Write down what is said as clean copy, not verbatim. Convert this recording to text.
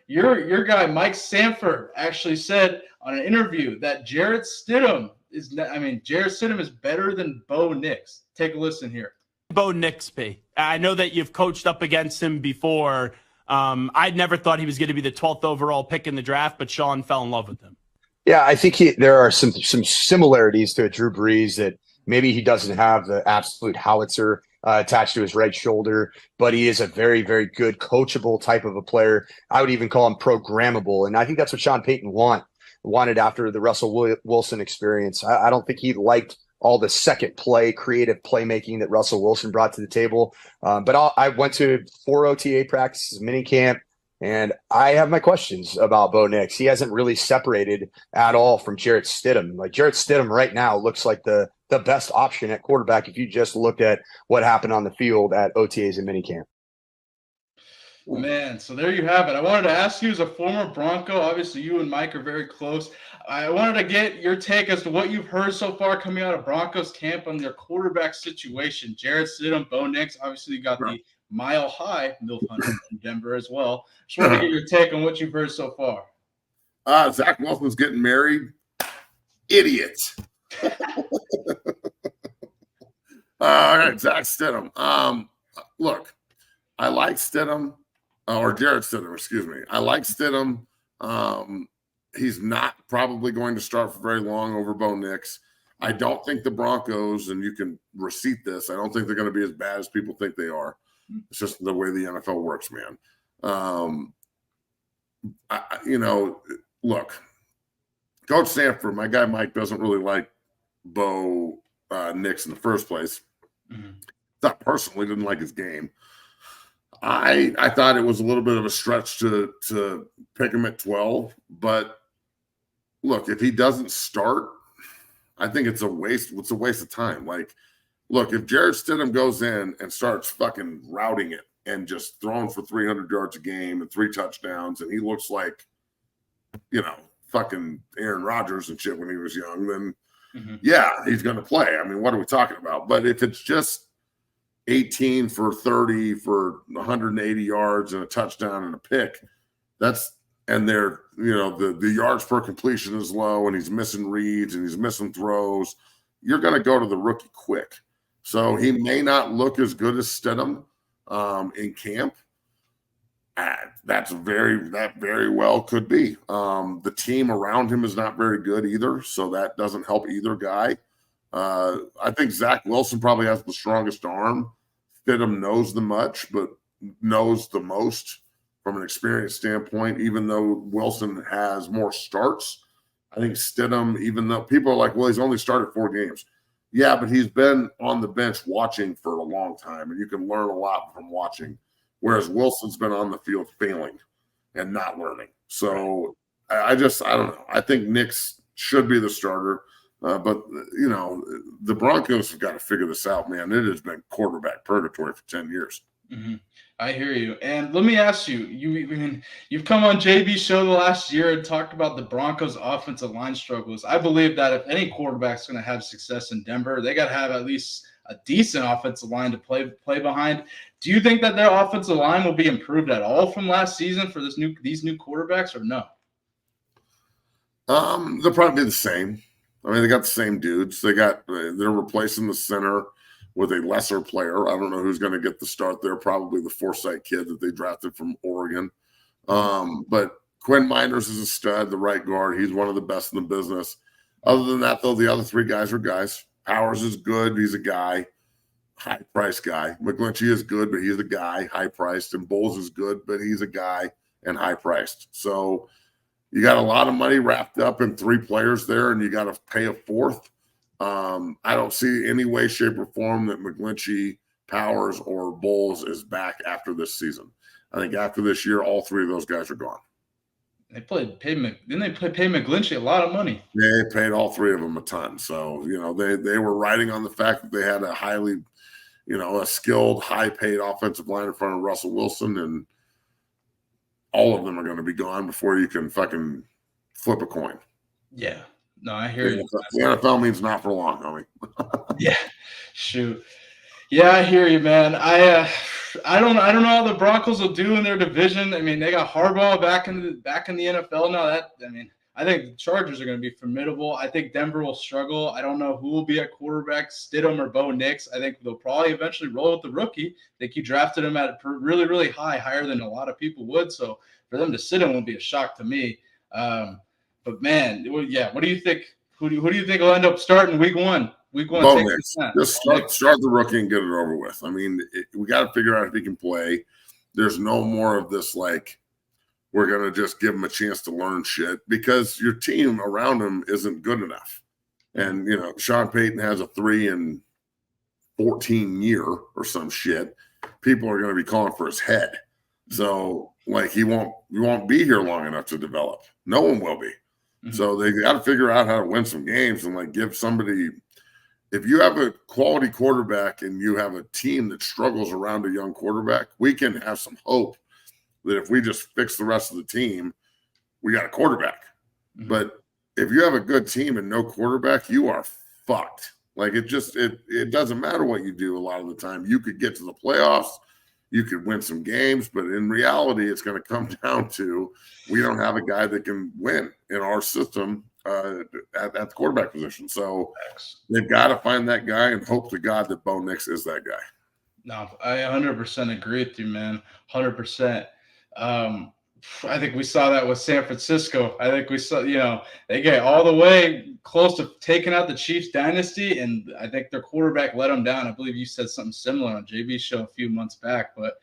your guy Mike Sanford actually said on an interview that Jarrett Stidham is better than Bo Nix. Take a listen here. Bo Nix be? I know that you've coached up against him before. I'd never thought he was going to be the 12th overall pick in the draft, but Sean fell in love with him. Yeah, I think there are some similarities to Drew Brees, that maybe he doesn't have the absolute howitzer attached to his right shoulder, but he is a very, very good coachable type of a player. I would even call him programmable. And I think that's what Sean Payton wanted after the Russell Wilson experience. I don't think he liked all the second play, creative playmaking that Russell Wilson brought to the table. But I went to 4 OTA practices, mini camp, and I have my questions about Bo Nix. He hasn't really separated at all from Jarrett Stidham. Like, Jarrett Stidham right now looks like the best option at quarterback if you just looked at what happened on the field at OTAs and minicamp. Man, so there you have it. I wanted to ask you, as a former Bronco, obviously you and Mike are very close. I wanted to get your take as to what you've heard so far coming out of Broncos camp on their quarterback situation. Jarrett Stidham, Bo Nix, obviously you got the Mile High MILF Hunter from Denver as well. Just wanted to get your take on what you've heard so far. Zach Wilson's getting married. Idiot. All right, Zach Stidham. Look, I like Stidham, or Jarrett Stidham, excuse me. I like Stidham. He's not probably going to start for very long over Bo Nix. I don't think the Broncos, and you can receipt this, I don't think they're going to be as bad as people think they are. It's just the way the NFL works, man. Look, Coach Sanford, my guy Mike, doesn't really like Bo Nix in the first place. Mm-hmm. Not personally, didn't like his game. I thought it was a little bit of a stretch to pick him at 12, but look, if he doesn't start, I think it's a waste. It's a waste of time. Like, look, if Jarrett Stidham goes in and starts fucking routing it and just throwing for 300 yards a game and 3 touchdowns, and he looks like, fucking Aaron Rodgers and shit when he was young, then yeah, he's going to play. I mean, what are we talking about? But if it's just 18 for 30 for 180 yards and a touchdown and a pick, and they're, the yards per completion is low, and he's missing reads and he's missing throws, you're going to go to the rookie quick. So he may not look as good as Stidham in camp. That very well could be. The team around him is not very good either, so that doesn't help either guy. I think Zach Wilson probably has the strongest arm. Stidham knows knows the most from an experience standpoint, even though Wilson has more starts. I think Stidham, even though people are like, well, he's only started 4 games. Yeah, but he's been on the bench watching for a long time, and you can learn a lot from watching, whereas Wilson's been on the field failing and not learning. So I don't know. I think Nix should be the starter. But, the Broncos have got to figure this out, man. It has been quarterback purgatory for 10 years. Mm-hmm. I hear you. And let me ask you, you've come on JB's show the last year and talked about the Broncos' offensive line struggles. I believe that if any quarterback's going to have success in Denver, they got to have at least a decent offensive line to play behind. Do you think that their offensive line will be improved at all from last season for these new quarterbacks, or no? They'll probably be the same. I mean, they got the same dudes. They're replacing the center with a lesser player. I don't know who's going to get the start there. Probably the Forsythe kid that they drafted from Oregon. But Quinn Miners is a stud, the right guard. He's one of the best in the business. Other than that, though, the other 3 guys are guys. Powers is good. He's a guy, high-priced guy. McGlinchey is good, but he's a guy, high-priced. And Bowles is good, but he's a guy and high-priced. So you got a lot of money wrapped up in 3 players there, and you got to pay a 4th. I don't see any way, shape, or form that McGlinchey, Powers, or Bowles is back after this season. I think after this year, all 3 of those guys are gone. Didn't they pay McGlinchey a lot of money? They paid all 3 of them a ton. So, they were riding on the fact that they had a highly, a skilled, high-paid offensive line in front of Russell Wilson, and all of them are going to be gone before you can fucking flip a coin. Yeah. No, I hear you. The NFL means not for long, homie. Yeah. Shoot. Yeah, I hear you, man. I don't know how the Broncos will do in their division. I mean, they got Harbaugh back in the NFL now. I think the Chargers are going to be formidable. I think Denver will struggle. I don't know who will be at quarterback, Stidham or Bo Nix. I think they'll probably eventually roll with the rookie. I think you drafted him at really, really high, higher than a lot of people would. So for them to sit him won't be a shock to me. But man, yeah, what do you think? Who do you think will end up starting week one? Week one, Bo Nix. Just start the rookie and get it over with. I mean, we got to figure out if he can play. There's no more of this like we're going to just give him a chance to learn shit because your team around him isn't good enough. And, you know, Sean Payton has a 3-14 year or some shit. People are going to be calling for his head. So, like, he won't be here long enough to develop. No one will be. Mm-hmm. So they got to figure out how to win some games and, like, give somebody – if you have a quality quarterback and you have a team that struggles around a young quarterback, we can have some hope that if we just fix the rest of the team, we got a quarterback. Mm-hmm. But if you have a good team and no quarterback, you are fucked. Like it doesn't matter what you do a lot of the time. You could get to the playoffs, you could win some games, but in reality, it's going to come down to we don't have a guy that can win in our system at the quarterback position. So they've got to find that guy and hope to God that Bo Nix is that guy. No, I 100% agree with you, man. 100%. I think we saw that with San Francisco. I think we saw, they get all the way close to taking out the Chiefs dynasty, and I think their quarterback let them down. I believe you said something similar on JB's show a few months back, but